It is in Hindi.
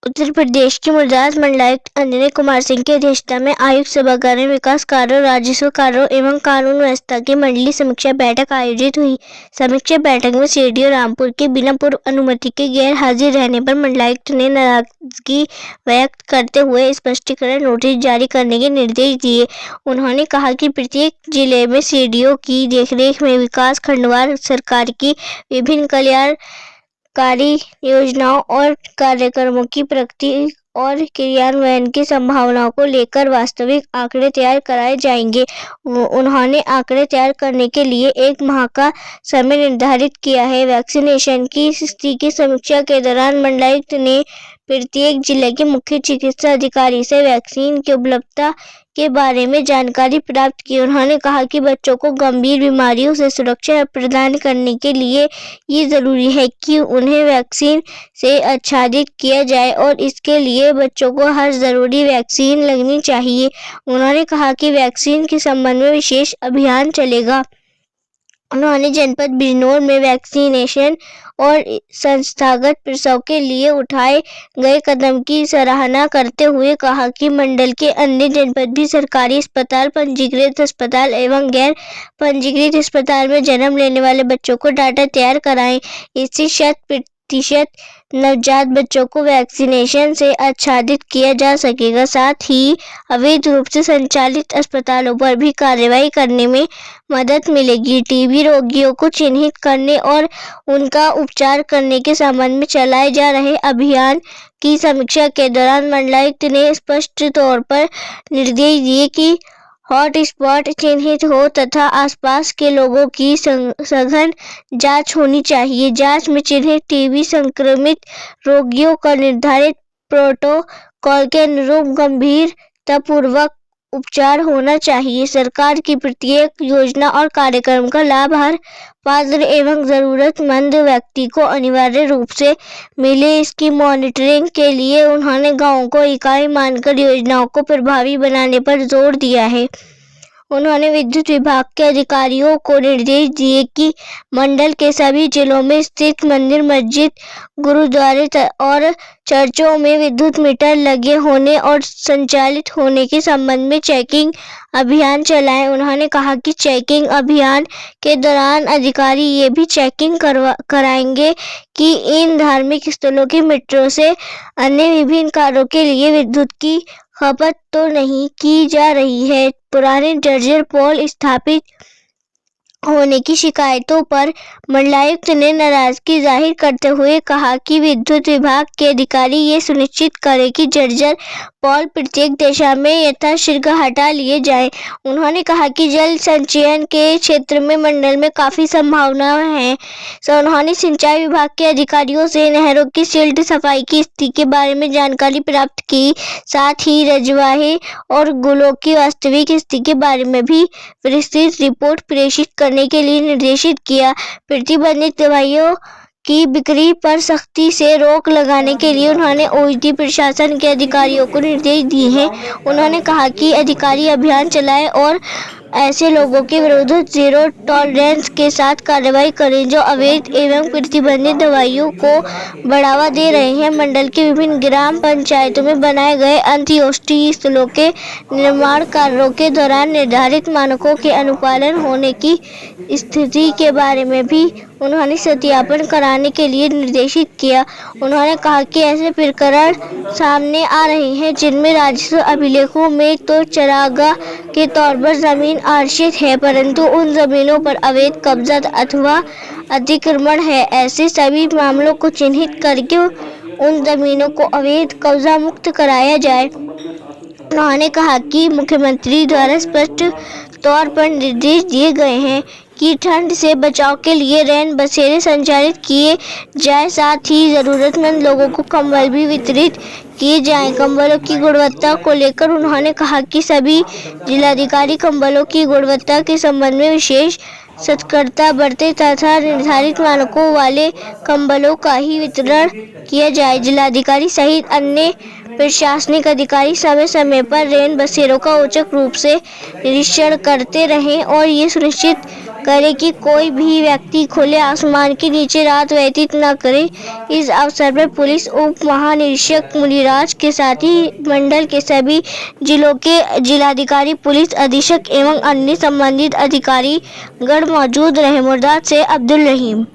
उत्तर प्रदेश की मुलतान मंडलायुक्त अंजनी कुमार सिंह की अध्यक्षता में आयुक्त सभागार में विकास कार्यों, राजस्व कार्यों एवं कानून व्यवस्था की मंडलीय समीक्षा बैठक आयोजित हुई। समीक्षा बैठक में सीडीओ रामपुर के बिना पूर्व अनुमति के गैर हाजिर रहने पर मंडलायुक्त ने नाराजगी व्यक्त करते हुए स्पष्टीकरण नोटिस जारी करने के निर्देश दिए। उन्होंने कहा कि प्रत्येक जिले में सीडीओ की देखरेख में विकास खंडवार सरकार की विभिन्न कल्याणकारी योजनाओं और कार्यक्रमों की प्रगति और क्रियान्वयन की संभावनाओं को लेकर वास्तविक आंकड़े तैयार कराए जाएंगे। उन्होंने आंकड़े तैयार करने के लिए 1 माह का समय निर्धारित किया है। वैक्सीनेशन की स्थिति की समीक्षा के दौरान मंडलायुक्त ने प्रत्येक जिले के मुख्य चिकित्सा अधिकारी से वैक्सीन की उपलब्धता के बारे में जानकारी प्राप्त की। उन्होंने कहा कि बच्चों को गंभीर बीमारियों से सुरक्षा प्रदान करने के लिए ये जरूरी है कि उन्हें वैक्सीन से आच्छादित किया जाए और इसके लिए बच्चों को हर जरूरी वैक्सीन लगनी चाहिए। उन्होंने कहा कि वैक्सीन के संबंध में विशेष अभियान चलेगा। उन्होंने जनपद बिजनौर में वैक्सीनेशन और संस्थागत प्रसव के लिए उठाए गए कदम की सराहना करते हुए कहा कि मंडल के अन्य जनपद भी सरकारी अस्पताल, पंजीकृत अस्पताल एवं गैर पंजीकृत अस्पताल में जन्म लेने वाले बच्चों को डाटा तैयार कराएं। इससे 100% नवजात बच्चों को वैक्सीनेशन से आच्छादित किया जा सकेगा। साथ ही अवैध रूप से संचालित अस्पतालों पर भी कार्रवाई करने में मदद मिलेगी। टीबी रोगियों को चिन्हित करने और उनका उपचार करने के संबंध में चलाए जा रहे अभियान की समीक्षा के दौरान मंडलायुक्त ने स्पष्ट तौर पर निर्देश दिए कि हॉट स्पॉट चिन्हित हो तथा आसपास के लोगों की सघन जांच होनी चाहिए। जांच में चिन्हित टीबी संक्रमित रोगियों का निर्धारित प्रोटोकॉल के अनुरूप गंभीरतापूर्वक उपचार होना चाहिए। सरकार की प्रत्येक योजना और कार्यक्रम का लाभ हर पात्र एवं जरूरतमंद व्यक्ति को अनिवार्य रूप से मिले, इसकी मॉनिटरिंग के लिए उन्होंने गांवों को इकाई मानकर योजनाओं को प्रभावी बनाने पर जोर दिया है। उन्होंने विद्युत विभाग के अधिकारियों को निर्देश दिए कि मंडल के सभी जिलों में स्थित मंदिर, मस्जिद, गुरुद्वारे और चर्चों में विद्युत मीटर लगे होने और संचालित होने के संबंध में चेकिंग अभियान चलाएं। उन्होंने कहा कि चेकिंग अभियान के दौरान अधिकारी ये भी चेकिंग कराएंगे कि इन धार्मिक स्थलों के मीटरों से अन्य विभिन्न कार्यों के लिए विद्युत की खपत तो नहीं की जा रही है। पुराने जर्जर पोल स्थापित होने की शिकायतों पर मंडलायुक्त ने नाराजगी जाहिर करते हुए कहा कि विद्युत विभाग के अधिकारी ये सुनिश्चित करें कि जर्जर पोल प्रत्येक दिशा में यथाशीघ्र हटा लिए जाएं। उन्होंने कहा कि जल संचयन के क्षेत्र में मंडल में काफी संभावनाएं हैं। उन्होंने सिंचाई विभाग के अधिकारियों से नहरों की सिल्ट सफाई की स्थिति के बारे में जानकारी प्राप्त की। साथ ही रजवाहे और गुलों की वास्तविक स्थिति के बारे में भी विस्तृत रिपोर्ट प्रेषित करने के लिए निर्देशित किया। प्रतिबंधित दवाइयों की बिक्री पर सख्ती से रोक लगाने के लिए उन्होंने औषधि प्रशासन के अधिकारियों को निर्देश दिए हैं। उन्होंने कहा कि अधिकारी अभियान चलाएं और ऐसे लोगों के विरुद्ध जीरो टॉलरेंस के साथ कार्रवाई करें जो अवैध एवं प्रतिबंधित दवाइयों को बढ़ावा दे रहे हैं। मंडल के विभिन्न ग्राम पंचायतों में बनाए गए अंत्योष्टि स्थलों के निर्माण कार्यों के दौरान निर्धारित मानकों के अनुपालन होने की स्थिति के बारे में भी उन्होंने सत्यापन कराने के लिए निर्देशित किया। उन्होंने कहा कि ऐसे प्रकरण सामने आ रहे हैं जिनमें राजस्व अभिलेखों में तो चरागाह के तौर पर जमीन आरक्षित है, परंतु उन जमीनों पर अवैध कब्जा अथवा अतिक्रमण है। ऐसे सभी मामलों को चिन्हित करके उन जमीनों को अवैध कब्जा मुक्त कराया जाए। उन्होंने कहा कि मुख्यमंत्री द्वारा स्पष्ट तौर पर निर्देश दिए गए हैं कि ठंड से बचाव के लिए रैन बसेरे संचालित किए जाए। साथ ही जरूरतमंद लोगों को कंबल भी वितरित किए जाएं। कंबलों की गुणवत्ता को लेकर उन्होंने कहा कि सभी जिलाधिकारी कंबलों की गुणवत्ता के संबंध में विशेष सतर्कता बरते तथा निर्धारित मानकों वाले कंबलों का ही वितरण किया जाए। जिलाधिकारी सहित अन्य प्रशासनिक अधिकारी समय समय पर रैन बसेरों का औचक रूप से निरीक्षण करते रहें और ये सुनिश्चित करे कि कोई भी व्यक्ति खुले आसमान के नीचे रात व्यतीत न करे। इस अवसर पर पुलिस उप महानिरीक्षक मुनिराज के साथ ही मंडल के सभी जिलों के जिलाधिकारी, पुलिस अधीक्षक एवं अन्य संबंधित अधिकारी गण मौजूद रहे। मुर्दाबाद से अब्दुल रहीम।